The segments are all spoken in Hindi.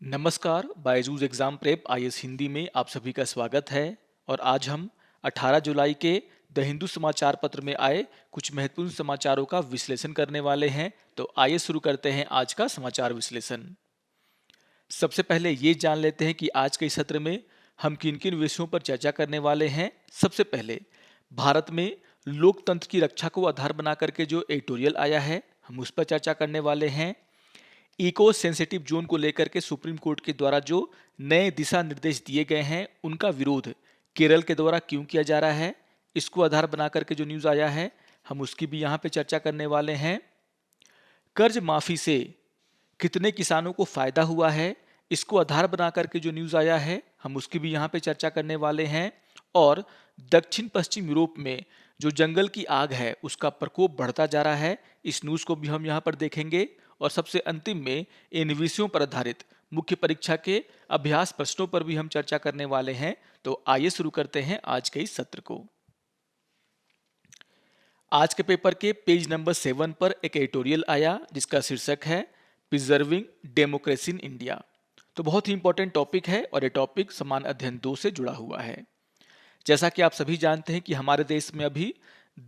नमस्कार, Byju's exam prep IAS Hindi में आप सभी का स्वागत है। और आज हम 18 जुलाई के द हिंदू समाचार पत्र में आए कुछ महत्वपूर्ण समाचारों का विश्लेषण करने वाले हैं। तो आइए शुरू करते हैं आज का समाचार विश्लेषण। सबसे पहले ये जान लेते हैं कि आज के इस सत्र में हम किन किन विषयों पर चर्चा करने वाले हैं। सबसे पहले भारत में लोकतंत्र की रक्षा को आधार बना करके जो एडिटोरियल आया है, हम उस पर चर्चा करने वाले हैं। इको सेंसिटिव जोन को लेकर के सुप्रीम कोर्ट के द्वारा जो नए दिशा निर्देश दिए गए हैं, उनका विरोध केरल के द्वारा क्यों किया जा रहा है, इसको आधार बना करके जो न्यूज़ आया है, हम उसकी भी यहाँ पे चर्चा करने वाले हैं। कर्ज माफी से कितने किसानों को फायदा हुआ है, इसको आधार बना करके जो न्यूज़ आया है, हम उसकी भी यहाँ पे चर्चा करने वाले हैं। और दक्षिण पश्चिम यूरोप में जो जंगल की आग है, उसका प्रकोप बढ़ता जा रहा है, इस न्यूज़ को भी हम यहाँ पर देखेंगे। और सबसे अंतिम में इन विषयों पर आधारित मुख्य परीक्षा के अभ्यास प्रश्नों पर भी हम चर्चा करने वाले हैं। तो आइए शुरू करते हैं आज के इस सत्र को। आज के पेपर के पेज नंबर 7 पर एक एडिटोरियल आया जिसका शीर्षक है प्रिजर्विंग डेमोक्रेसी इन इंडिया। तो बहुत ही इंपॉर्टेंट टॉपिक है और ये टॉपिक समान अध्ययन 2 से जुड़ा हुआ है। जैसा कि आप सभी जानते हैं कि हमारे देश में अभी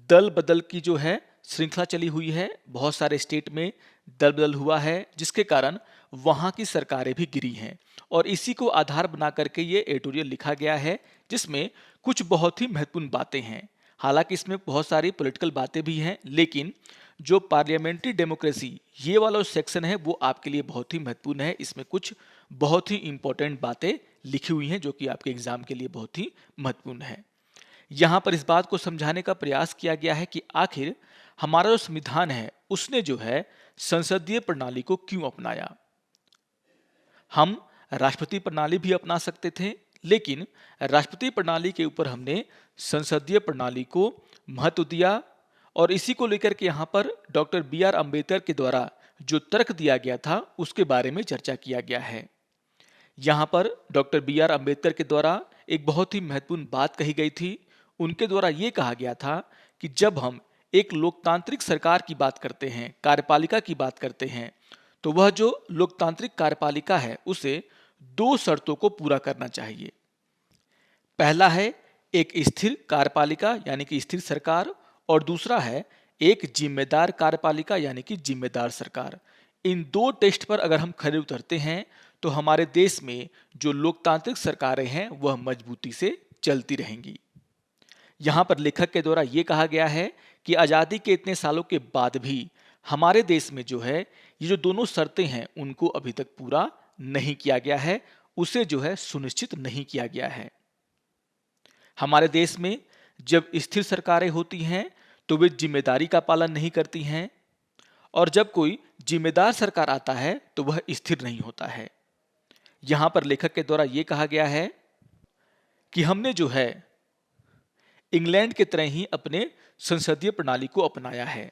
दल बदल की जो है श्रृंखला चली हुई है। बहुत सारे स्टेट में दल बदल हुआ है, जिसके कारण वहाँ की सरकारें भी गिरी हैं। और इसी को आधार बना करके ये एडिटोरियल लिखा गया है, जिसमें कुछ बहुत ही महत्वपूर्ण बातें हैं। हालांकि इसमें बहुत सारी पॉलिटिकल बातें भी हैं, लेकिन जो पार्लियामेंट्री डेमोक्रेसी ये वाला सेक्शन है वो आपके लिए बहुत ही महत्वपूर्ण है। इसमें कुछ बहुत ही इंपॉर्टेंट बातें लिखी हुई हैं जो कि आपके एग्जाम के लिए बहुत ही महत्वपूर्ण है। यहाँ पर इस बात को समझाने का प्रयास किया गया है कि आखिर हमारा जो संविधान है उसने जो है संसदीय प्रणाली को क्यों अपनाया। हम राष्ट्रपति प्रणाली भी अपना सकते थे, लेकिन राष्ट्रपति प्रणाली के ऊपर हमने संसदीय प्रणाली को महत्व दिया। और इसी को लेकर के यहाँ पर डॉक्टर बी.आर. अम्बेडकर के द्वारा जो तर्क दिया गया था उसके बारे में चर्चा किया गया है। यहाँ पर डॉक्टर बी.आर. अम्बेडकर के द्वारा एक बहुत ही महत्वपूर्ण बात कही गई थी। उनके द्वारा ये कहा गया था कि जब हम एक लोकतांत्रिक सरकार की बात करते हैं, कार्यपालिका की बात करते हैं, तो वह जो लोकतांत्रिक कार्यपालिका है उसे 2 शर्तों को पूरा करना चाहिए। पहला है एक स्थिर कार्यपालिका यानी कि स्थिर सरकार, और दूसरा है एक जिम्मेदार कार्यपालिका यानी कि जिम्मेदार सरकार। इन 2 टेस्ट पर अगर हम खरे उतरते हैं तो हमारे देश में जो लोकतांत्रिक सरकारें हैं वह मजबूती से चलती रहेंगी। यहाँ पर लेखक के द्वारा ये कहा गया है कि आज़ादी के इतने सालों के बाद भी हमारे देश में जो है ये जो दोनों शर्तें हैं उनको अभी तक पूरा नहीं किया गया है, उसे जो है सुनिश्चित नहीं किया गया है। हमारे देश में जब स्थिर सरकारें होती हैं तो वे जिम्मेदारी का पालन नहीं करती हैं, और जब कोई जिम्मेदार सरकार आता है तो वह स्थिर नहीं होता है। यहाँ पर लेखक के द्वारा ये कहा गया है कि हमने जो है इंग्लैंड की तरह ही अपने संसदीय प्रणाली को अपनाया है।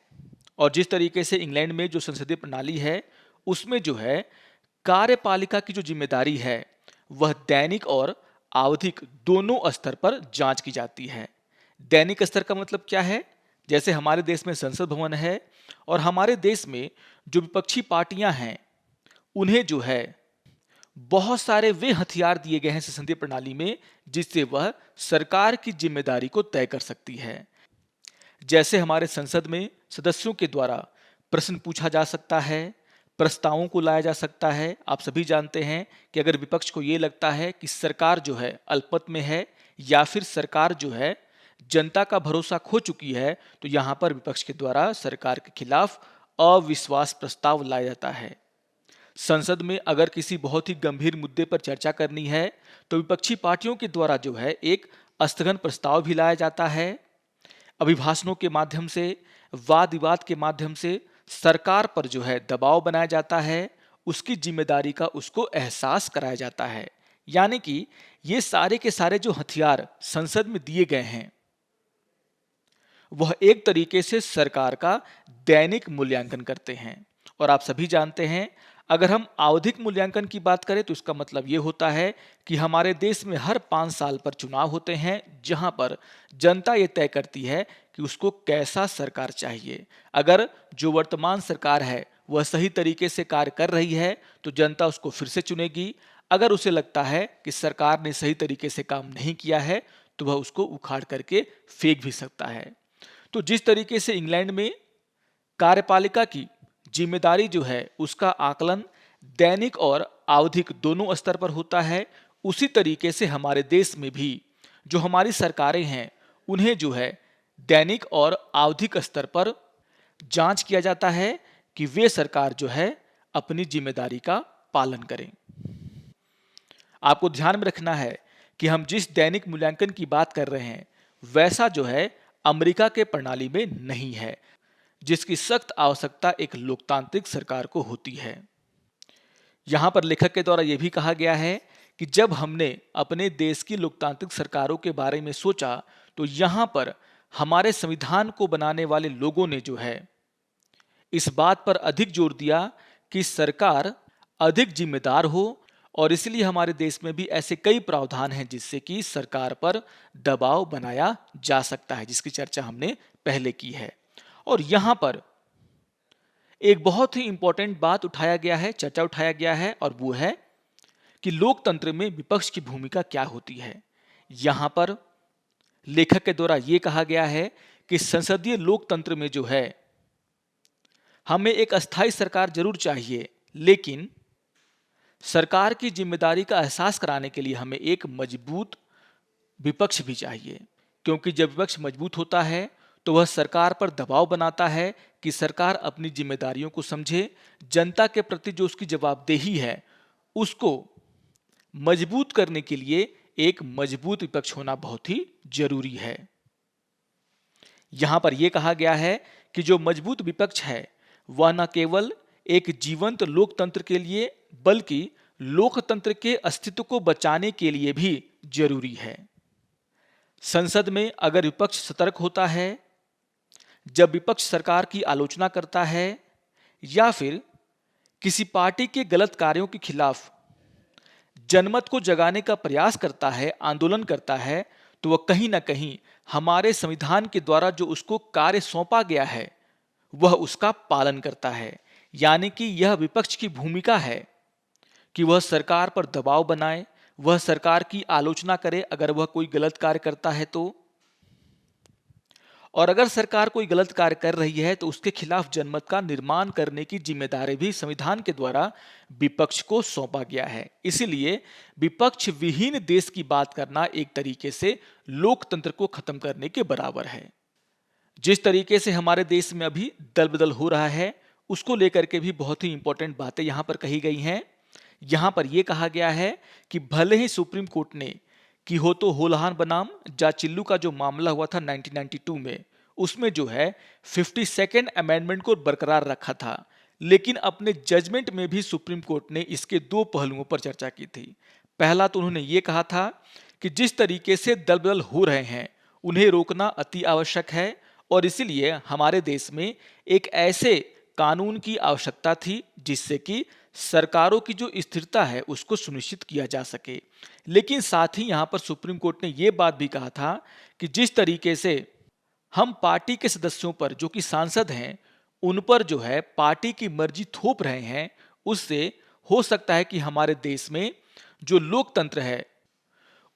और जिस तरीके से इंग्लैंड में जो संसदीय प्रणाली है उसमें जो है कार्यपालिका की जो जिम्मेदारी है वह दैनिक और आवधिक दोनों स्तर पर जांच की जाती है। दैनिक स्तर का मतलब क्या है? जैसे हमारे देश में संसद भवन है और हमारे देश में जो विपक्षी पार्टियां हैं उन्हें जो है बहुत सारे वे हथियार दिए गए हैं संसदीय प्रणाली में जिससे वह सरकार की जिम्मेदारी को तय कर सकती है। जैसे हमारे संसद में सदस्यों के द्वारा प्रश्न पूछा जा सकता है, प्रस्तावों को लाया जा सकता है। आप सभी जानते हैं कि अगर विपक्ष को ये लगता है कि सरकार जो है अल्पमत में है या फिर सरकार जो है जनता का भरोसा खो चुकी है, तो यहाँ पर विपक्ष के द्वारा सरकार के खिलाफ अविश्वास प्रस्ताव लाया जाता है। संसद में अगर किसी बहुत ही गंभीर मुद्दे पर चर्चा करनी है तो विपक्षी पार्टियों के द्वारा जो है एक स्थगन प्रस्ताव भी लाया जाता है। अभिभाषणों के माध्यम से, वाद विवाद के माध्यम से सरकार पर जो है दबाव बनाया जाता है, उसकी जिम्मेदारी का उसको एहसास कराया जाता है। यानी कि ये सारे के सारे जो हथियार संसद में दिए गए हैं वह एक तरीके से सरकार का दैनिक मूल्यांकन करते हैं। और आप सभी जानते हैं अगर हम आवधिक मूल्यांकन की बात करें तो इसका मतलब ये होता है कि हमारे देश में हर 5 साल पर चुनाव होते हैं जहां पर जनता ये तय करती है कि उसको कैसा सरकार चाहिए। अगर जो वर्तमान सरकार है वह सही तरीके से कार्य कर रही है तो जनता उसको फिर से चुनेगी। अगर उसे लगता है कि सरकार ने सही तरीके से काम नहीं किया है तो वह उसको उखाड़ करके फेंक भी सकता है। तो जिस तरीके से इंग्लैंड में कार्यपालिका की जिम्मेदारी जो है उसका आकलन दैनिक और आवधिक दोनों स्तर पर होता है, उसी तरीके से हमारे देश में भी जो हमारी सरकारें हैं उन्हें जो है दैनिक और आवधिक स्तर पर जांच किया जाता है कि वे सरकार जो है अपनी जिम्मेदारी का पालन करें। आपको ध्यान में रखना है कि हम जिस दैनिक मूल्यांकन की बात कर रहे हैं वैसा जो है अमेरिका के प्रणाली में नहीं है, जिसकी सख्त आवश्यकता एक लोकतांत्रिक सरकार को होती है। यहां पर लेखक के द्वारा यह भी कहा गया है कि जब हमने अपने देश की लोकतांत्रिक सरकारों के बारे में सोचा तो यहां पर हमारे संविधान को बनाने वाले लोगों ने जो है इस बात पर अधिक जोर दिया कि सरकार अधिक जिम्मेदार हो, और इसलिए हमारे देश में भी ऐसे कई प्रावधान हैं जिससे कि सरकार पर दबाव बनाया जा सकता है, जिसकी चर्चा हमने पहले की है। और यहां पर एक बहुत ही इंपॉर्टेंट बात उठाया गया है, चर्चा उठाया गया है, और वो है कि लोकतंत्र में विपक्ष की भूमिका क्या होती है। यहां पर लेखक के द्वारा यह कहा गया है कि संसदीय लोकतंत्र में जो है हमें एक अस्थायी सरकार जरूर चाहिए, लेकिन सरकार की जिम्मेदारी का एहसास कराने के लिए हमें एक मजबूत विपक्ष भी चाहिए, क्योंकि जब विपक्ष मजबूत होता है तो वह सरकार पर दबाव बनाता है कि सरकार अपनी जिम्मेदारियों को समझे, जनता के प्रति जो उसकी जवाबदेही है उसको मजबूत करने के लिए एक मजबूत विपक्ष होना बहुत ही जरूरी है। यहां पर यह कहा गया है कि जो मजबूत विपक्ष है वह न केवल एक जीवंत लोकतंत्र के लिए बल्कि लोकतंत्र के अस्तित्व को बचाने के लिए भी जरूरी है। संसद में अगर विपक्ष सतर्क होता है, जब विपक्ष सरकार की आलोचना करता है या फिर किसी पार्टी के गलत कार्यों के खिलाफ जनमत को जगाने का प्रयास करता है, आंदोलन करता है, तो वह कहीं ना कहीं हमारे संविधान के द्वारा जो उसको कार्य सौंपा गया है वह उसका पालन करता है। यानी कि यह विपक्ष की भूमिका है कि वह सरकार पर दबाव बनाए, वह सरकार की आलोचना करे अगर वह कोई गलत कार्य करता है तो, और अगर सरकार कोई गलत कार्य कर रही है तो उसके खिलाफ जनमत का निर्माण करने की जिम्मेदारी भी संविधान के द्वारा विपक्ष को सौंपा गया है। इसीलिए विपक्ष विहीन देश की बात करना एक तरीके से लोकतंत्र को खत्म करने के बराबर है। जिस तरीके से हमारे देश में अभी दल बदल हो रहा है उसको लेकर के भी बहुत ही इंपॉर्टेंट बातें यहां पर कही गई हैं। यहां पर यह कहा गया है कि भले ही सुप्रीम कोर्ट ने कि हो तो होलहान बनाम जाचिल्लू का जो मामला हुआ था 1992 में, उसमें जो है 52nd अमेंडमेंट को बरकरार रखा था, लेकिन अपने जजमेंट में भी सुप्रीम कोर्ट ने इसके दो पहलुओं पर चर्चा की थी। पहला तो उन्होंने ये कहा था कि जिस तरीके से दल बदल हो रहे हैं उन्हें रोकना अति आवश्यक है, और इसीलिए हमारे देश में एक ऐसे कानून की आवश्यकता थी जिससे कि सरकारों की जो स्थिरता है उसको सुनिश्चित किया जा सके। लेकिन साथ ही यहां पर सुप्रीम कोर्ट ने यह बात भी कहा था कि जिस तरीके से हम पार्टी के सदस्यों पर जो कि सांसद हैं उन पर जो है पार्टी की मर्जी थोप रहे हैं, उससे हो सकता है कि हमारे देश में जो लोकतंत्र है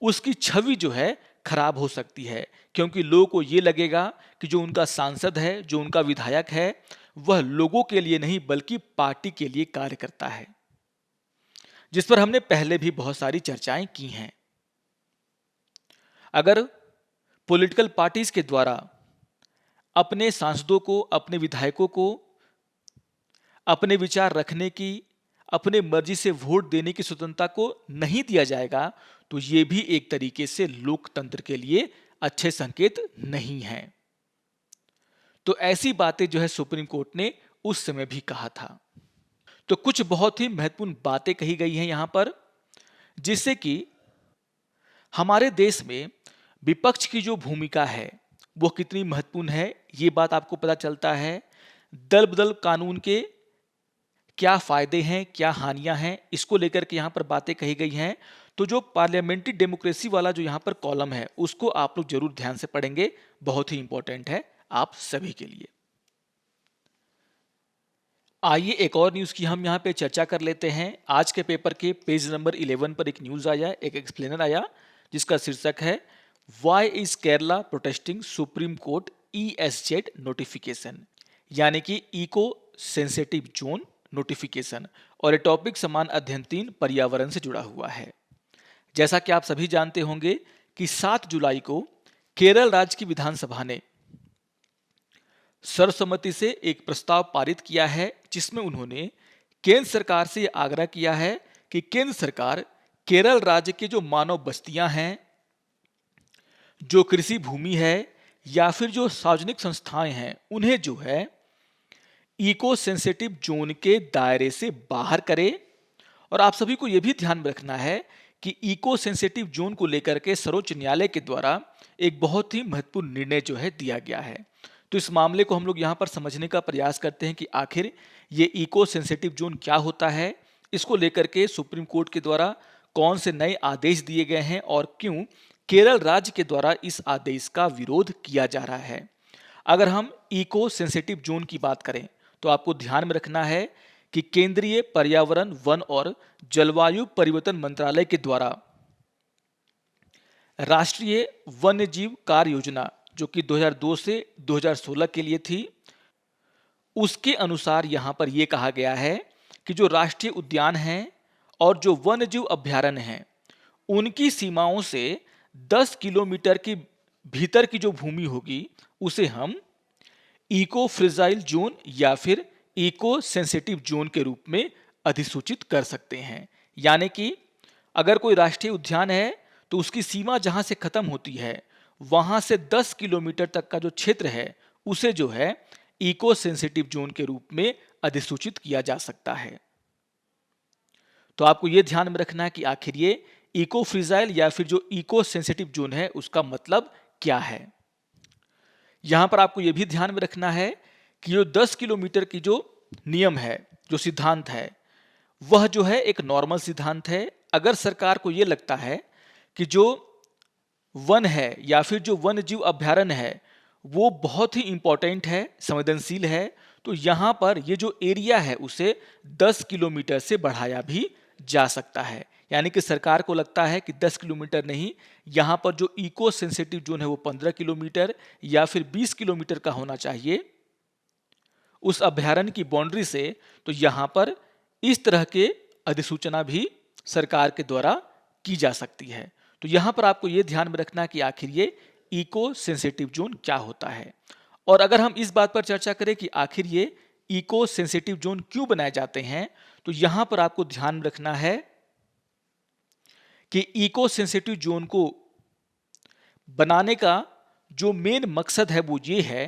उसकी छवि जो है खराब हो सकती है, क्योंकि लोगों को यह लगेगा कि जो उनका सांसद है, जो उनका विधायक है, वह लोगों के लिए नहीं बल्कि पार्टी के लिए कार्य करता है, जिस पर हमने पहले भी बहुत सारी चर्चाएं की हैं। अगर पॉलिटिकल पार्टीज के द्वारा अपने सांसदों को, अपने विधायकों को अपने विचार रखने की, अपने मर्जी से वोट देने की स्वतंत्रता को नहीं दिया जाएगा तो यह भी एक तरीके से लोकतंत्र के लिए अच्छे संकेत नहीं है। तो ऐसी बातें जो है सुप्रीम कोर्ट ने उस समय भी कहा था। तो कुछ बहुत ही महत्वपूर्ण बातें कही गई हैं यहां पर, जिससे कि हमारे देश में विपक्ष की जो भूमिका है वो कितनी महत्वपूर्ण है ये बात आपको पता चलता है। दल बदल कानून के क्या फायदे हैं, क्या हानियां हैं, इसको लेकर के यहां पर बातें कही गई हैं। तो जो पार्लियामेंट्री डेमोक्रेसी वाला जो यहां पर कॉलम है उसको आप लोग जरूर ध्यान से पढ़ेंगे, बहुत ही इंपॉर्टेंट है आप सभी के लिए। आइए एक और न्यूज़ की हम यहाँ पे चर्चा कर लेते हैं। आज के पेपर के पेज नंबर 11 पर एक न्यूज़ आया, एक एक्सप्लेनर आया, जिसका शीर्षक है why is Kerala protesting Supreme Court ESZ notification, यानी कि इको सेंसिटिव जोन नोटिफिकेशन। और ये टॉपिक समान अध्ययन 3 पर्यावरण से जुड़ा हुआ है। जैसा कि आप सभी जानते होंगे कि 7 जुलाई को केरल राज्य की विधानसभा ने सर्वसम्मति से एक प्रस्ताव पारित किया है, जिसमें उन्होंने केंद्र सरकार से यह आग्रह किया है कि केंद्र सरकार केरल राज्य के जो मानव बस्तियां हैं, जो कृषि भूमि है या फिर जो सार्वजनिक संस्थाएं हैं, उन्हें जो है इको सेंसिटिव जोन के दायरे से बाहर करे। और आप सभी को यह भी ध्यान में रखना है कि इको सेंसिटिव जोन को लेकर के सर्वोच्च न्यायालय के द्वारा एक बहुत ही महत्वपूर्ण निर्णय जो है दिया गया है। तो इस मामले को हम लोग यहाँ पर समझने का प्रयास करते हैं कि आखिर ये इको सेंसिटिव जोन क्या होता है, इसको लेकर के सुप्रीम कोर्ट के द्वारा कौन से नए आदेश दिए गए हैं और क्यों केरल राज्य के द्वारा इस आदेश का विरोध किया जा रहा है। अगर हम इको सेंसिटिव जोन की बात करें तो आपको ध्यान में रखना है कि केंद्रीय पर्यावरण, वन और जलवायु परिवर्तन मंत्रालय के द्वारा राष्ट्रीय वन्यजीव कार्य योजना, जो कि 2002 से 2016 के लिए थी, उसके अनुसार यहां पर यह कहा गया है कि जो राष्ट्रीय उद्यान हैं और जो वन्यजीव अभ्यारण्य हैं, उनकी सीमाओं से 10 किलोमीटर के भीतर की जो भूमि होगी उसे हम इको फ्रिजाइल जोन या फिर इको सेंसिटिव जोन के रूप में अधिसूचित कर सकते हैं। यानी कि अगर कोई राष्ट्रीय उद्यान है तो उसकी सीमा जहां से खत्म होती है, वहां से 10 किलोमीटर तक का जो क्षेत्र है उसे जो है इको सेंसिटिव जोन के रूप में अधिसूचित किया जा सकता है। तो आपको यह ध्यान में रखना है कि आखिर ये इको फ्रिजाइल या फिर जो इको सेंसिटिव जोन है उसका मतलब क्या है। यहां पर आपको यह भी ध्यान में रखना है कि जो 10 किलोमीटर की जो नियम है, जो सिद्धांत है, वह जो है एक नॉर्मल सिद्धांत है। अगर सरकार को यह लगता है कि जो वन है या फिर जो वन्य जीव अभ्यारण्य है वो बहुत ही इंपॉर्टेंट है, संवेदनशील है, तो यहां पर ये जो एरिया है उसे 10 किलोमीटर से बढ़ाया भी जा सकता है। यानी कि सरकार को लगता है कि 10 किलोमीटर नहीं, यहां पर जो इको सेंसिटिव जोन है वो 15 किलोमीटर या फिर 20 किलोमीटर का होना चाहिए उस अभ्यारण्य की बाउंड्री से। तो यहां पर इस तरह के अधिसूचना भी सरकार के द्वारा की जा सकती है। तो यहां पर आपको यह ध्यान में रखना कि आखिर ये इको सेंसिटिव जोन क्या होता है। और अगर हम इस बात पर चर्चा करें कि आखिर ये इको सेंसिटिव जोन क्यों बनाए जाते हैं, तो यहां पर आपको ध्यान में रखना है कि इको सेंसिटिव जोन को बनाने का जो मेन मकसद है वो ये है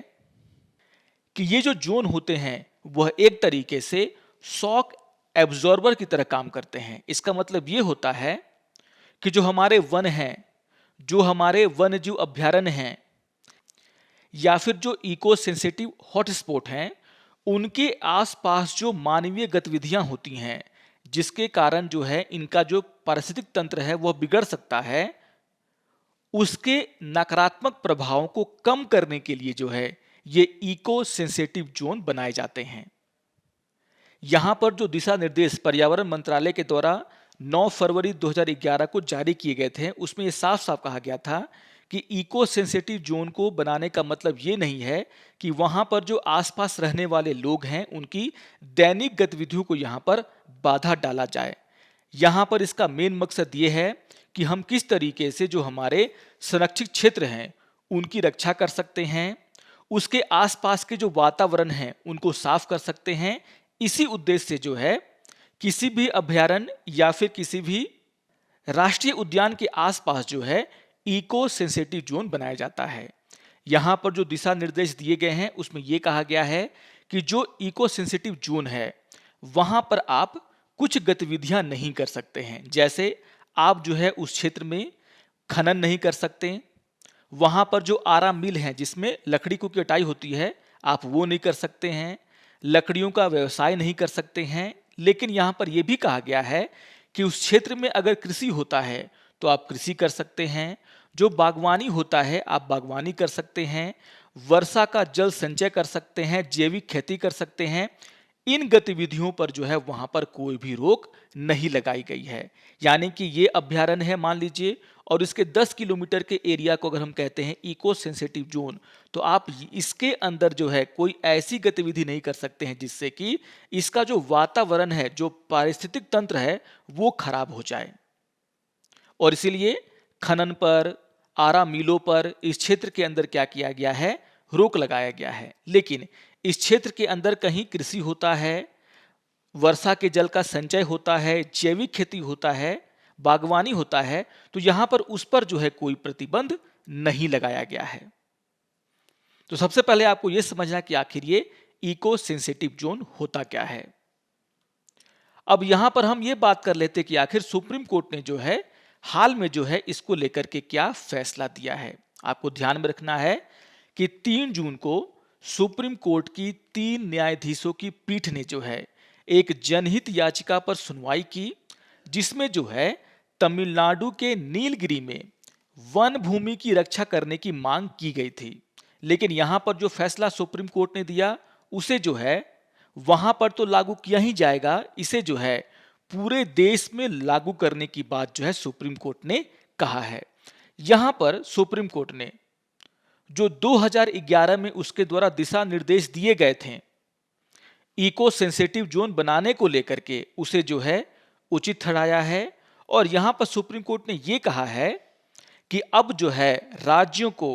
कि ये जो जोन होते हैं वह एक तरीके से शॉक एब्जॉर्बर की तरह काम करते हैं। इसका मतलब ये होता है कि जो हमारे वन हैं, जो हमारे वन्यजीव अभ्यारण्य हैं या फिर जो इको सेंसिटिव हॉटस्पॉट हैं, उनके आसपास जो मानवीय गतिविधियां होती हैं जिसके कारण जो है इनका जो पारिस्थितिक तंत्र है वह बिगड़ सकता है, उसके नकारात्मक प्रभावों को कम करने के लिए जो है ये इको सेंसिटिव जोन बनाए जाते हैं। यहां पर जो दिशा निर्देश पर्यावरण मंत्रालय के द्वारा 9 फरवरी 2011 को जारी किए गए थे, उसमें यह साफ साफ कहा गया था कि इको सेंसिटिव जोन को बनाने का मतलब ये नहीं है कि वहां पर जो आसपास रहने वाले लोग हैं उनकी दैनिक गतिविधियों को यहां पर बाधा डाला जाए। यहां पर इसका मेन मकसद ये है कि हम किस तरीके से जो हमारे संरक्षित क्षेत्र हैं उनकी रक्षा कर सकते हैं, उसके आसपास के जो वातावरण हैं उनको साफ कर सकते हैं। इसी उद्देश्य से जो है किसी भी अभ्यारण्य या फिर किसी भी राष्ट्रीय उद्यान के आसपास जो है इको सेंसिटिव जोन बनाया जाता है। यहां पर जो दिशा निर्देश दिए गए हैं उसमें यह कहा गया है कि जो इको सेंसिटिव जोन है वहां पर आप कुछ गतिविधियां नहीं कर सकते हैं। जैसे आप जो है उस क्षेत्र में खनन नहीं कर सकते, वहां पर जो आरा मिल है जिसमें लकड़ी को कटाई होती है आप वो नहीं कर सकते हैं, लकड़ियों का व्यवसाय नहीं कर सकते हैं। लेकिन यहां पर यह भी कहा गया है कि उस क्षेत्र में अगर कृषि होता है तो आप कृषि कर सकते हैं, जो बागवानी होता है आप बागवानी कर सकते हैं, वर्षा का जल संचय कर सकते हैं, जैविक खेती कर सकते हैं। इन गतिविधियों पर जो है वहां पर कोई भी रोक नहीं लगाई गई है। यानी कि ये अभ्यारण्य है मान लीजिए, और इसके 10 किलोमीटर के एरिया को अगर हम कहते हैं इको सेंसिटिव जोन, तो आप इसके अंदर जो है कोई ऐसी गतिविधि नहीं कर सकते हैं जिससे कि इसका जो वातावरण है, जो पारिस्थितिक तंत्र है, वो खराब हो जाए। और इसीलिए खनन पर, आरा मिलों पर इस क्षेत्र के अंदर क्या किया गया है, रोक लगाया गया है। लेकिन इस क्षेत्र के अंदर कहीं कृषि होता है, वर्षा के जल का संचय होता है, जैविक खेती होता है, बागवानी होता है, तो यहां पर उस पर जो है कोई प्रतिबंध नहीं लगाया गया है। तो सबसे पहले आपको यह समझना कि आखिर ये इको सेंसिटिव जोन होता क्या है। अब यहां पर हम ये बात कर लेते कि आखिर सुप्रीम कोर्ट ने जो है हाल में जो है इसको लेकर के क्या फैसला दिया है। आपको ध्यान में रखना है कि 3 जून को सुप्रीम कोर्ट की 3 न्यायाधीशों की पीठ ने जो है एक जनहित याचिका पर सुनवाई की, जिसमें जो है तमिलनाडु के नीलगिरी में वन भूमि की रक्षा करने की मांग की गई थी। लेकिन यहां पर जो फैसला सुप्रीम कोर्ट ने दिया उसे जो है वहां पर तो लागू किया ही जाएगा, इसे जो है पूरे देश में लागू करने की बात जो है सुप्रीम कोर्ट ने कहा है। यहां पर सुप्रीम कोर्ट ने जो 2011 में उसके द्वारा दिशा निर्देश दिए गए थे इको सेंसिटिव जोन बनाने को लेकर के, उसे जो है उचित ठहराया है। और यहां पर सुप्रीम कोर्ट ने यह कहा है कि अब जो है राज्यों को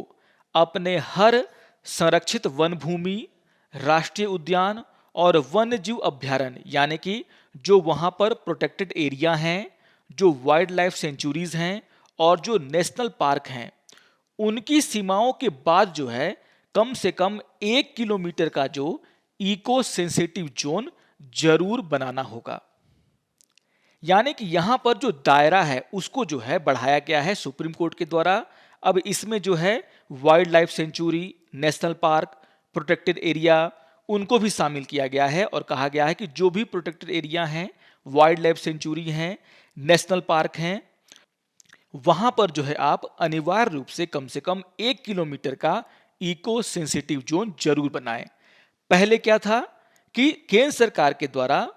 अपने हर संरक्षित वन भूमि, राष्ट्रीय उद्यान और वन्य जीव अभ्यारण्य, यानी कि जो वहां पर प्रोटेक्टेड एरिया हैं, जो वाइल्ड लाइफ सेंचुरीज हैं और जो नेशनल पार्क हैं, उनकी सीमाओं के बाद जो है कम से कम 1 किलोमीटर का जो इको सेंसिटिव जोन जरूर बनाना होगा। यानी कि यहां पर जो दायरा है उसको जो है बढ़ाया गया है सुप्रीम कोर्ट के द्वारा। अब इसमें जो है wild life century, national park, protected area, उनको भी शामिल किया गया है और कहा गया है कि जो भी प्रोटेक्टेड एरिया हैं, वाइल्ड लाइफ सेंचुरी हैं, नेशनल पार्क हैं, वहां पर जो है आप अनिवार्य रूप से कम 1 किलोमीटर का इको सेंसिटिव जोन जरूर बनाएं। पहले क्या था कि केंद्र सरकार के द्वारा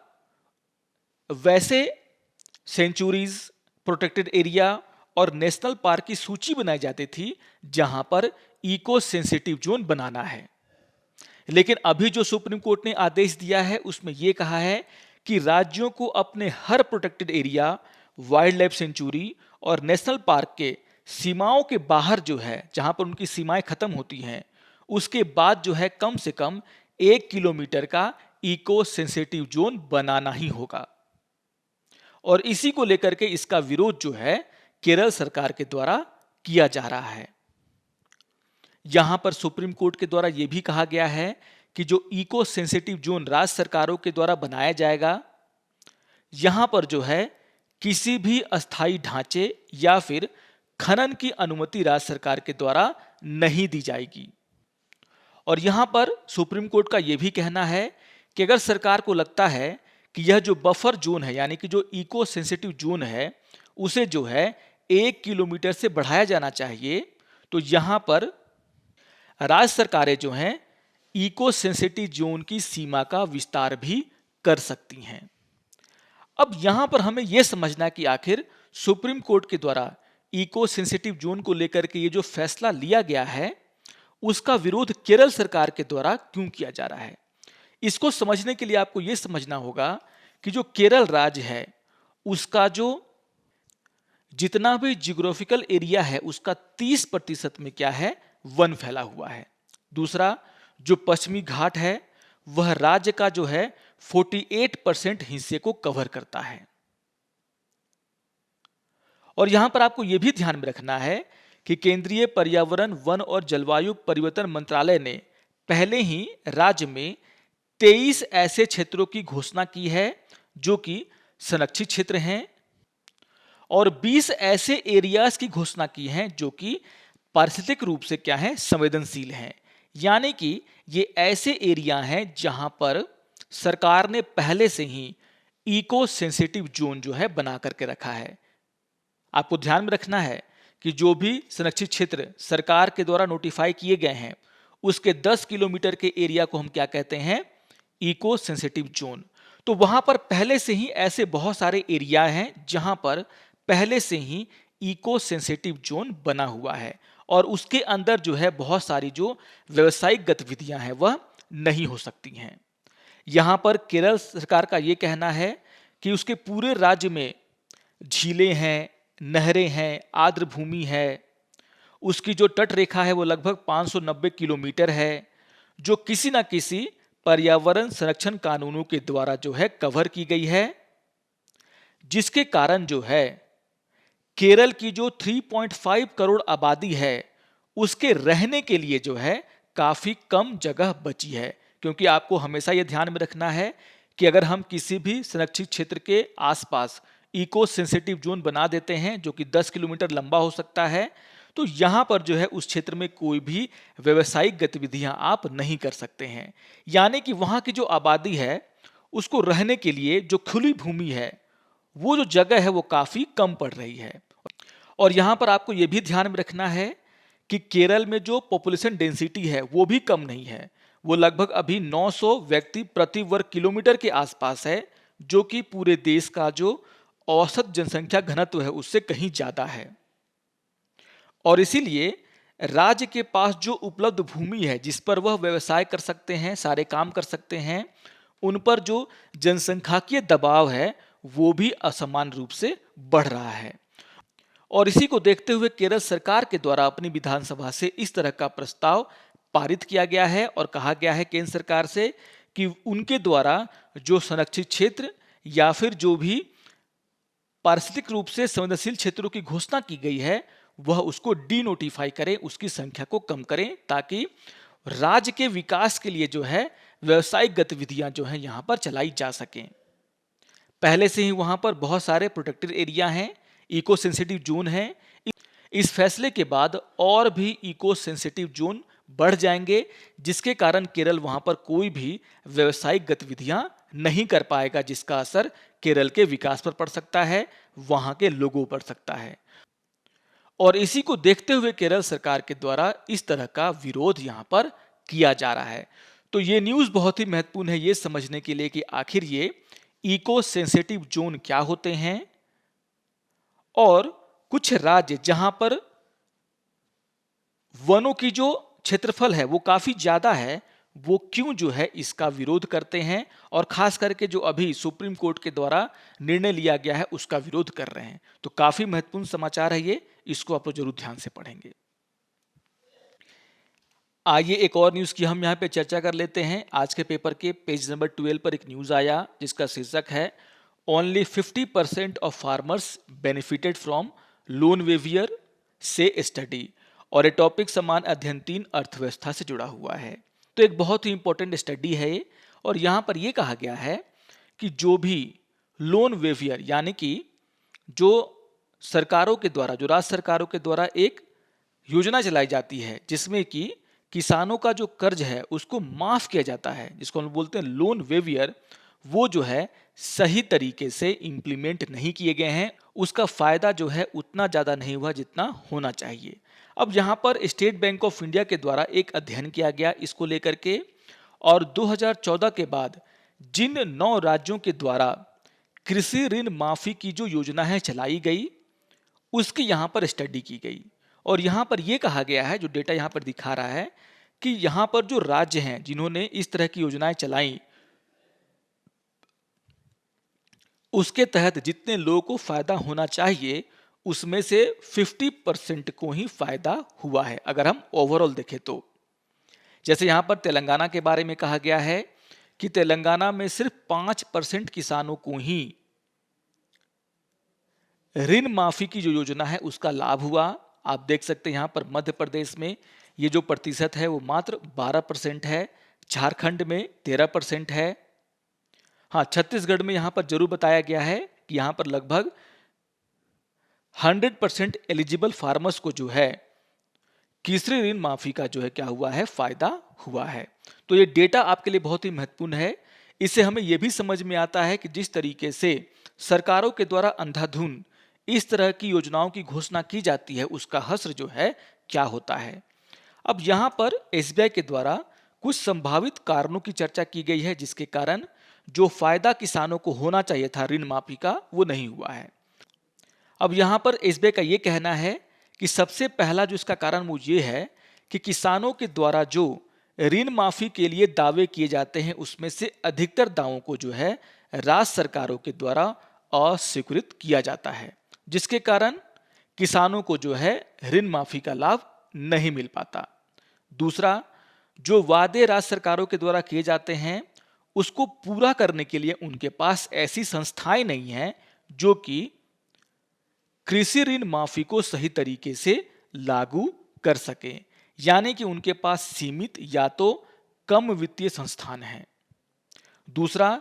वैसे सेंचुरीज, प्रोटेक्टेड एरिया और नेशनल पार्क की सूची बनाई जाती थी जहां पर इको सेंसिटिव जोन बनाना है। लेकिन अभी जो सुप्रीम कोर्ट ने आदेश दिया है उसमें यह कहा है कि राज्यों को अपने हर protected area, wild life sanctuary और नेशनल पार्क के सीमाओं के बाहर जो है, जहां पर उनकी सीमाएं खत्म होती हैं, उसके बाद जो है कम से कम 1 किलोमीटर का इको सेंसिटिव जोन बनाना ही होगा। और इसी को लेकर के इसका विरोध जो है केरल सरकार के द्वारा किया जा रहा है। यहां पर सुप्रीम कोर्ट के द्वारा यह भी कहा गया है कि जो इको सेंसिटिव जोन राज्य सरकारों के द्वारा बनाया जाएगा, यहां पर जो है किसी भी अस्थायी ढांचे या फिर खनन की अनुमति राज्य सरकार के द्वारा नहीं दी जाएगी। और यहां पर सुप्रीम कोर्ट का यह भी कहना है कि अगर सरकार को लगता है कि यह जो बफर जोन है, यानी कि जो इको सेंसिटिव जोन है, उसे जो है 1 किलोमीटर से बढ़ाया जाना चाहिए, तो यहां पर राज्य सरकारें जो हैं इको सेंसिटिव जोन की सीमा का विस्तार भी कर सकती हैं। अब यहां पर हमें यह समझना कि आखिर सुप्रीम कोर्ट के द्वारा इको सेंसिटिव जोन को लेकर के ये जो फैसला लिया गया है उसका विरोध केरल सरकार के द्वारा क्यों किया जा रहा है। इसको समझने के लिए आपको यह समझना होगा कि जो केरल राज्य है उसका जो जितना भी जियोग्राफिकल एरिया है उसका 30% में क्या है, वन फैला हुआ है। दूसरा, जो पश्चिमी घाट है वह राज्य का जो है 48% हिस्से को कवर करता है। और यहां पर आपको यह भी ध्यान में रखना है कि केंद्रीय पर्यावरण, वन और जलवायु परिवर्तन मंत्रालय ने पहले ही राज्य में 23 ऐसे क्षेत्रों की घोषणा की है जो कि संरक्षित क्षेत्र हैं, और 20 ऐसे एरियाज की घोषणा की है जो कि पारिस्थितिक रूप से क्या है, संवेदनशील हैं। यानी कि ये ऐसे एरिया हैं जहां पर सरकार ने पहले से ही इको सेंसिटिव जोन जो है बना करके रखा है। आपको ध्यान में रखना है कि जो भी संरक्षित क्षेत्र सरकार के द्वारा नोटिफाई किए गए हैं उसके 10 किलोमीटर के एरिया को हम क्या कहते हैं, इको सेंसिटिव जोन। तो वहां पर पहले से ही ऐसे बहुत सारे एरिया हैं जहां पर पहले से ही इको सेंसिटिव जोन बना हुआ है और उसके अंदर जो है बहुत सारी जो व्यवसायिक गतिविधियां हैं वह नहीं हो सकती हैं। यहां पर केरल सरकार का यह कहना है कि उसके पूरे राज्य में झीलें हैं, नहरें हैं, आर्द्र भूमि है, उसकी जो तट रेखा है वो लगभग 590 किलोमीटर है, जो किसी ना किसी पर्यावरण संरक्षण कानूनों के द्वारा जो है कवर की गई है, जिसके कारण जो है केरल की जो 3.5 करोड़ आबादी है उसके रहने के लिए जो है काफी कम जगह बची है। क्योंकि आपको हमेशा यह ध्यान में रखना है कि अगर हम किसी भी संरक्षित क्षेत्र के आसपास इको सेंसिटिव जोन बना देते हैं जो कि 10 किलोमीटर लंबा हो सकता है, तो यहां पर जो है उस क्षेत्र में कोई भी व्यवसायिक गतिविधियां आप नहीं कर सकते हैं। यानी कि वहां की जो आबादी है उसको रहने के लिए जो खुली भूमि है, वो जो जगह है वो काफी कम पड़ रही है। और यहां पर आपको यह भी ध्यान में रखना है कि केरल में जो पॉपुलेशन डेंसिटी है वो भी कम नहीं है, वो लगभग अभी 900 व्यक्ति प्रति वर्ग किलोमीटर के आसपास है, जो कि पूरे देश का जो औसत जनसंख्या घनत्व है उससे कहीं ज्यादा है। और इसीलिए राज्य के पास जो उपलब्ध भूमि है जिस पर वह व्यवसाय कर सकते हैं, सारे काम कर सकते हैं, उन पर जो जनसंख्याकीय दबाव है वो भी असमान रूप से बढ़ रहा है। और इसी को देखते हुए केरल सरकार के द्वारा अपनी विधानसभा से इस तरह का प्रस्ताव पारित किया गया है और कहा गया है केंद्र सरकार से कि उनके द्वारा जो संरक्षित क्षेत्र या फिर जो भी पारिस्थितिक रूप से संवेदनशील क्षेत्रों की घोषणा की गई है वह उसको डी नोटिफाई करें, उसकी संख्या को कम करें, ताकि राज्य के विकास के लिए जो है व्यवसायिक गतिविधियां जो है यहां पर चलाई जा सकें। पहले से ही वहां पर बहुत सारे प्रोटेक्टेड एरिया हैं, इको सेंसिटिव जोन है। इस फैसले के बाद और भी इको सेंसिटिव जोन बढ़ जाएंगे, जिसके कारण केरल वहां पर कोई भी व्यवसायिक गतिविधियां नहीं कर पाएगा, जिसका असर केरल के विकास पर पड़ सकता है, वहां के लोगों पर सकता है। और इसी को देखते हुए केरल सरकार के द्वारा इस तरह का विरोध यहां पर किया जा रहा है। तो ये न्यूज़ बहुत ही महत्वपूर्ण है ये समझने के लिए कि आखिर ये इको सेंसिटिव जोन क्या होते हैं और कुछ राज्य जहां पर वनों की जो क्षेत्रफल है वो काफी ज्यादा है, वो क्यों जो है इसका विरोध करते हैं और खास करके जो अभी सुप्रीम कोर्ट के द्वारा निर्णय लिया गया है उसका विरोध कर रहे हैं। तो काफी महत्वपूर्ण समाचार है ये, इसको आप जरूर ध्यान से पढ़ेंगे। आइए एक और न्यूज की हम यहाँ पे चर्चा कर लेते हैं। आज के पेपर के पेज नंबर 12 पर एक न्यूज आया जिसका शीर्षक है only 50% of farmers benefited from loan waiver से स्टडी। और ये टॉपिक समान अध्ययन 3 अर्थव्यवस्था से जुड़ा हुआ है। तो एक बहुत ही इंपॉर्टेंट स्टडी है ये, और यहाँ पर यह कहा गया है कि जो भी लोन वेवियर यानी कि जो सरकारों के द्वारा, जो राज्य सरकारों के द्वारा एक योजना चलाई जाती है जिसमें कि किसानों का जो कर्ज है उसको माफ किया जाता है, जिसको हम बोलते हैं लोन वेवियर, वो जो है सही तरीके से इंप्लीमेंट नहीं किए गए हैं। उसका फायदा जो है उतना ज्यादा नहीं हुआ जितना होना चाहिए। अब यहाँ पर स्टेट बैंक ऑफ इंडिया के द्वारा एक अध्ययन किया गया इसको लेकर के, और 2014 के बाद जिन 9 राज्यों के द्वारा कृषि ऋण माफी की जो योजना है चलाई गई उसकी यहाँ पर स्टडी की गई। और यहाँ पर यह कहा गया है, जो डेटा यहाँ पर दिखा रहा है कि यहाँ पर जो राज्य हैं जिन्होंने इस तरह की योजनाएं चलाई उसके तहत जितने लोगों को फायदा होना चाहिए उसमें से 50% को ही फायदा हुआ है अगर हम ओवरऑल देखें तो। जैसे यहाँ पर तेलंगाना के बारे में कहा गया है कि तेलंगाना में सिर्फ 5% किसानों को ही ऋण माफी की जो योजना है उसका लाभ हुआ। आप देख सकते हैं यहाँ पर मध्य प्रदेश में ये जो प्रतिशत है वो मात्र 12% है, झारखंड में 13% है। हाँ, छत्तीसगढ़ में यहाँ पर जरूर बताया गया है कि यहाँ पर लगभग 100% एलिजिबल फार्मर्स को जो है कृषि ऋण माफी का जो है क्या हुआ है, फायदा हुआ है। तो ये डेटा आपके लिए बहुत ही महत्वपूर्ण है। इससे हमें यह भी समझ में आता है कि जिस तरीके से सरकारों के द्वारा अंधाधुंध इस तरह की योजनाओं की घोषणा की जाती है उसका हश्र जो है क्या होता है। अब यहाँ पर एसबीआई के द्वारा कुछ संभावित कारणों की चर्चा की गई है जिसके कारण जो फायदा किसानों को होना चाहिए था ऋण माफी का वो नहीं हुआ है। अब यहाँ पर एसबीआई का ये कहना है कि सबसे पहला जो इसका कारण वो ये है कि किसानों के द्वारा जो ऋण माफी के लिए दावे किए जाते हैं उसमें से अधिकतर दावों को जो है राज्य सरकारों के द्वारा अस्वीकृत किया जाता है, जिसके कारण किसानों को जो है ऋण माफी का लाभ नहीं मिल पाता। दूसरा, जो वादे राज्य सरकारों के द्वारा किए जाते हैं उसको पूरा करने के लिए उनके पास ऐसी संस्थाएं नहीं हैं जो कि कृषि ऋण माफी को सही तरीके से लागू कर सके, यानी कि उनके पास सीमित या तो कम वित्तीय संस्थान हैं। दूसरा,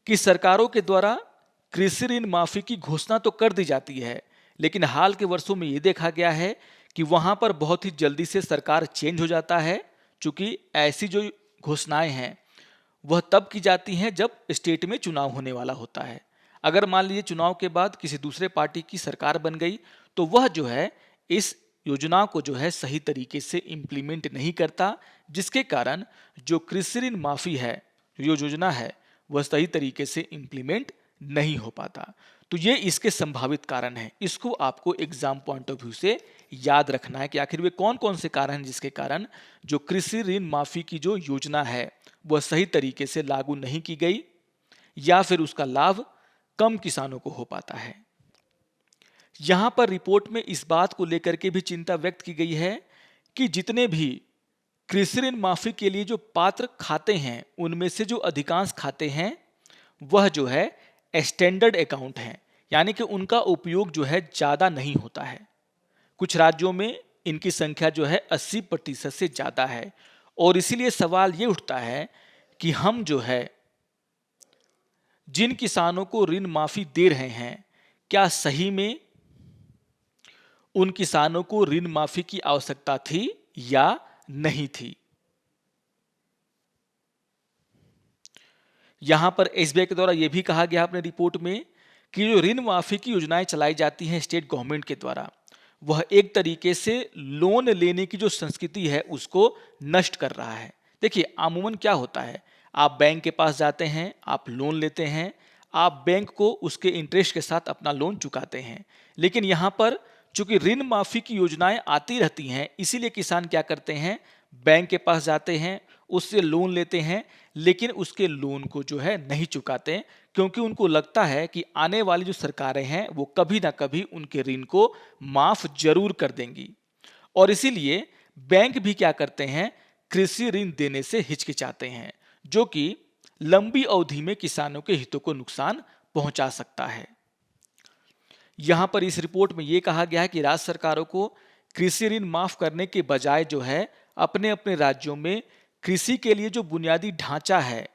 कि सरकारों के द्वारा कृषि ऋण माफी की घोषणा तो कर दी जाती है, लेकिन हाल के वर्षों में यह देखा गया है कि वहां पर बहुत ही जल्दी से सरकार चेंज हो जाता है, क्योंकि ऐसी जो घोषणाएं हैं वह तब की जाती हैं जब स्टेट में चुनाव होने वाला होता है। अगर मान लीजिए चुनाव के बाद किसी दूसरे पार्टी की सरकार बन गई तो वह जो है इस योजना को जो है सही तरीके से इम्प्लीमेंट नहीं करता, जिसके कारण जो कृषि ऋण माफी है, जो योजना है, वह सही तरीके से इम्प्लीमेंट नहीं हो पाता। तो ये इसके संभावित कारण हैं। इसको आपको एग्जाम पॉइंट ऑफ व्यू से याद रखना है कि आखिर वे कौन कौन से कारण हैं जिसके कारण जो कृषि ऋण माफी की जो योजना है वह सही तरीके से लागू नहीं की गई या फिर उसका लाभ कम किसानों को हो पाता है। यहां पर रिपोर्ट में इस बात को लेकर के भी चिंता व्यक्त की गई है कि जितने भी कृषि ऋण माफी के लिए जो पात्र खाते हैं उनमें से जो अधिकांश खाते हैं वह जो है स्टैंडर्ड अकाउंट हैं, यानी कि उनका उपयोग जो है ज्यादा नहीं होता है। कुछ राज्यों में इनकी संख्या जो है 80% से ज्यादा है और इसीलिए सवाल ये उठता है कि हम जो है जिन किसानों को ऋण माफी दे रहे हैं क्या सही में उन किसानों को ऋण माफी की आवश्यकता थी या नहीं थी। यहां पर एसबीआई के द्वारा यह भी कहा गया अपने रिपोर्ट में कि जो ऋण माफी की योजनाएं चलाई जाती हैं स्टेट गवर्नमेंट के द्वारा वह एक तरीके से लोन लेने की जो संस्कृति है उसको नष्ट कर रहा है। देखिए अमूमन क्या होता है, आप बैंक के पास जाते हैं, आप लोन लेते हैं, आप बैंक को उसके इंटरेस्ट के साथ अपना लोन चुकाते हैं, लेकिन यहाँ पर चूंकि ऋण माफी की योजनाएं आती रहती हैं इसीलिए किसान क्या करते हैं, बैंक के पास जाते हैं, उससे लोन लेते हैं, लेकिन उसके लोन को जो है नहीं चुकाते हैं, क्योंकि उनको लगता है कि आने वाली जो सरकारें हैं वो कभी ना कभी उनके ऋण को माफ जरूर कर देंगी। और इसीलिए बैंक भी क्या करते हैं, कृषि ऋण देने से हिचकिचाते हैं, जो कि लंबी अवधि में किसानों के हितों को नुकसान पहुंचा सकता है। यहां पर इस रिपोर्ट में यह कहा गया है कि राज्य सरकारों को कृषि ऋण माफ करने के बजाय जो है अपने अपने राज्यों में कृषि के लिए जो बुनियादी ढांचा है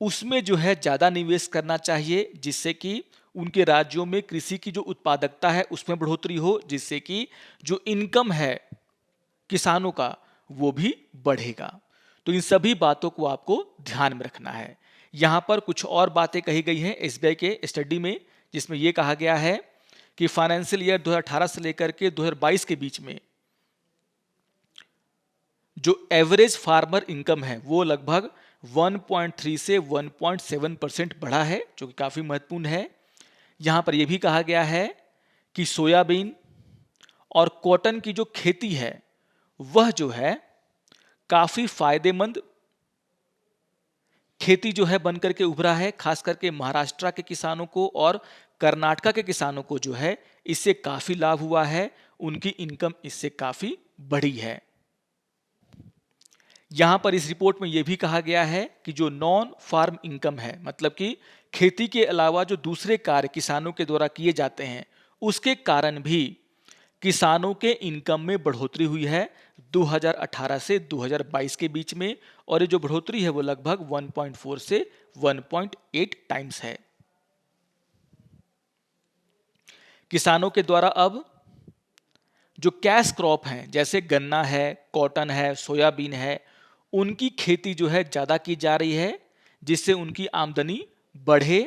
उसमें जो है ज्यादा निवेश करना चाहिए, जिससे कि उनके राज्यों में कृषि की जो उत्पादकता है उसमें बढ़ोतरी हो, जिससे कि जो इनकम है किसानों का वो भी बढ़ेगा। तो इन सभी बातों को आपको ध्यान में रखना है। यहां पर कुछ और बातें कही गई हैं एसबीआई के स्टडी में, जिसमें यह कहा गया है कि फाइनेंशियल ईयर 2018 से लेकर के 2022 के बीच में जो एवरेज फार्मर इनकम है वो लगभग 1.3 से 1.7% बढ़ा है, जो कि काफी महत्वपूर्ण है। यहां पर यह भी कहा गया है कि सोयाबीन और कॉटन की जो खेती है वह जो है काफी फायदेमंद खेती जो है बनकर के उभरा है, खास करके महाराष्ट्र के किसानों को और कर्नाटका के किसानों को जो है इससे काफी लाभ हुआ है, उनकी इनकम इससे काफी बढ़ी है। यहां पर इस रिपोर्ट में यह भी कहा गया है कि जो नॉन फार्म इनकम है, मतलब कि खेती के अलावा जो दूसरे कार्य किसानों के द्वारा किए जाते हैं उसके कारण भी किसानों के इनकम में बढ़ोतरी हुई है 2018 से 2022 के बीच में, और ये जो बढ़ोतरी है वो लगभग 1.4 से 1.8 टाइम्स है। किसानों के द्वारा अब जो कैश क्रॉप हैं जैसे गन्ना है, कॉटन है, सोयाबीन है, उनकी खेती जो है ज़्यादा की जा रही है, जिससे उनकी आमदनी बढ़े।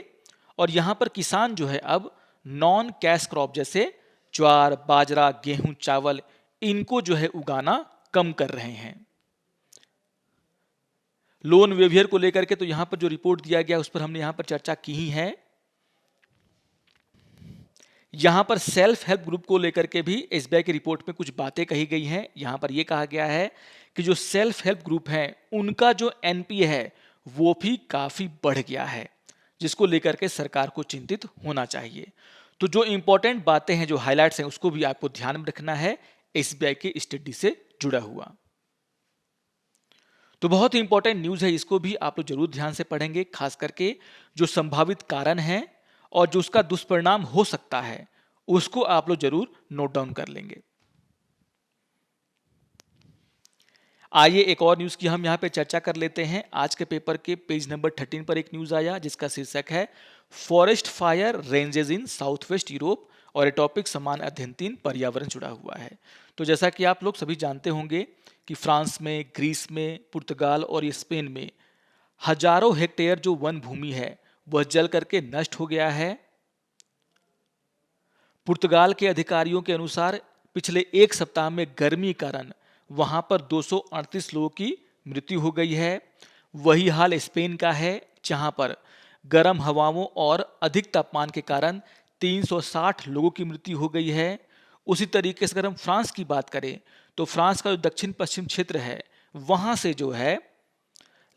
और यहाँ पर किसान जो है अब नॉन कैश क्रॉप जैसे ज्वार, बाजरा, गेहूं, चावल, इनको जो है उगाना कम कर रहे हैं। लोन वेवियर को लेकर के तो यहां पर जो रिपोर्ट दिया गया उस पर हमने यहां पर चर्चा की ही है। यहां पर सेल्फ हेल्प ग्रुप को लेकर के भी एसबीआई की रिपोर्ट में कुछ बातें कही गई हैं। यहां पर यह कहा गया है कि जो सेल्फ हेल्प ग्रुप हैं उनका जो एनपीए है वो भी काफी बढ़ गया है, जिसको लेकर के सरकार को चिंतित होना चाहिए। तो जो इंपॉर्टेंट बातें हैं, जो हाइलाइट्स हैं, उसको भी आपको ध्यान में रखना है एसबीआई के स्टडी से जुड़ा हुआ। तो बहुत ही इंपॉर्टेंट न्यूज है, इसको भी आप लोग जरूर ध्यान से पढ़ेंगे, खास करके जो संभावित कारण है और जो उसका दुष्परिणाम हो सकता है उसको आप लोग जरूर नोट डाउन कर लेंगे। आइए एक और न्यूज की हम यहां पे चर्चा कर लेते हैं। आज के पेपर के पेज नंबर 13 पर एक न्यूज आया जिसका शीर्षक है forest fire ranges in south west Europe, और ये टॉपिक समान अध्ययन 3 पर्यावरण जुड़ा हुआ है। तो जैसा कि आप लोग सभी जानते होंगे कि फ्रांस में, ग्रीस में, पुर्तगाल और ये स्पेन में हजारों हेक्टेयर जो वन भूमि है वह जल करके नष्ट हो गया है। पुर्तगाल के अधिकारियों के अनुसार पिछले एक सप्ताह में गर्मी के कारण वहां पर 238 लोगों की मृत्यु हो गई है। वही हाल स्पेन का है, जहां पर गर्म हवाओं और अधिक तापमान के कारण 360 लोगों की मृत्यु हो गई है। उसी तरीके से अगर हम फ्रांस की बात करें तो फ्रांस का जो दक्षिण पश्चिम क्षेत्र है वहां से जो है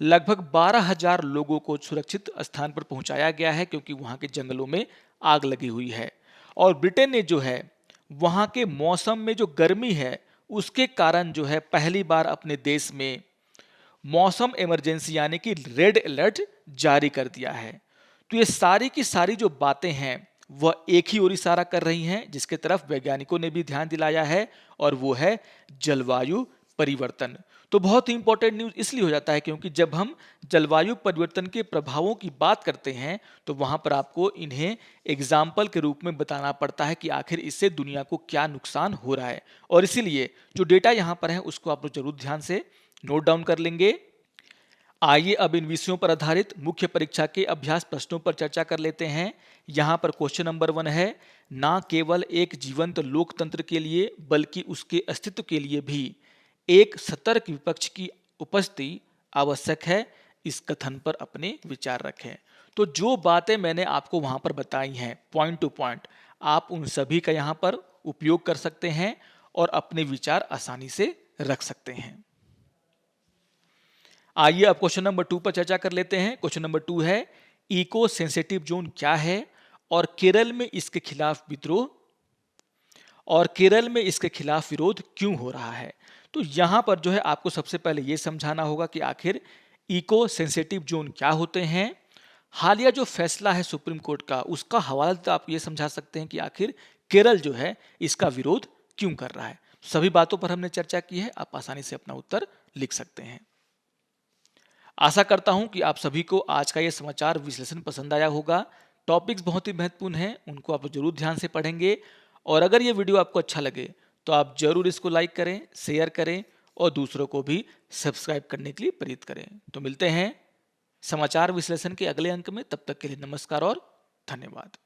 लगभग 12,000 लोगों को सुरक्षित स्थान पर पहुंचाया गया है, क्योंकि वहां के जंगलों में आग लगी हुई है। और ब्रिटेन ने जो है वहां के मौसम में जो गर्मी है उसके कारण जो है पहली बार अपने देश में मौसम इमरजेंसी यानी कि रेड अलर्ट जारी कर दिया है। तो ये सारी की सारी जो बातें हैं वह एक ही ओर इशारा कर रही हैं, जिसके तरफ वैज्ञानिकों ने भी ध्यान दिलाया है, और वो है जलवायु परिवर्तन। तो बहुत ही इंपॉर्टेंट न्यूज इसलिए हो जाता है क्योंकि जब हम जलवायु परिवर्तन के प्रभावों की बात करते हैं तो वहां पर आपको इन्हें एग्जाम्पल के रूप में बताना पड़ता है कि आखिर इससे दुनिया को क्या नुकसान हो रहा है। और इसीलिए जो डेटा यहां पर है उसको आप लोग जरूर ध्यान से नोट डाउन कर लेंगे। आइए अब इन विषयों पर आधारित मुख्य परीक्षा के अभ्यास प्रश्नों पर चर्चा कर लेते हैं। यहां पर क्वेश्चन नंबर 1 है, ना केवल एक जीवंत लोकतंत्र के लिए बल्कि उसके अस्तित्व के लिए भी एक सतर्क विपक्ष की उपस्थिति आवश्यक है, इस कथन पर अपने विचार रखें। तो जो बातें मैंने आपको वहां पर बताई हैं पॉइंट टू पॉइंट, आप उन सभी का यहां पर उपयोग कर सकते हैं और अपने विचार आसानी से रख सकते हैं। आइए अब क्वेश्चन नंबर 2 पर चर्चा कर लेते हैं। क्वेश्चन नंबर 2 है, इको सेंसिटिव जोन क्या है और केरल में इसके खिलाफ विद्रोह और केरल में इसके खिलाफ विरोध क्यों हो रहा है। तो यहां पर जो है आपको सबसे पहले यह समझाना होगा कि आखिर इको सेंसिटिव जोन क्या होते हैं। हालिया जो फैसला है सुप्रीम कोर्ट का उसका हवाला देते आप ये समझा सकते हैं कि आखिर केरल जो है इसका विरोध क्यों कर रहा है। सभी बातों पर हमने चर्चा की है, आप आसानी से अपना उत्तर लिख सकते हैं। आशा करता हूं कि आप सभी को आज का यह समाचार विश्लेषण पसंद आया होगा। टॉपिक्स बहुत ही महत्वपूर्ण हैं, उनको आप जरूर ध्यान से पढ़ेंगे। और अगर ये वीडियो आपको अच्छा लगे तो आप जरूर इसको लाइक करें, शेयर करें और दूसरों को भी सब्सक्राइब करने के लिए प्रेरित करें। तो मिलते हैं समाचार विश्लेषण के अगले अंक में, तब तक के लिए नमस्कार और धन्यवाद।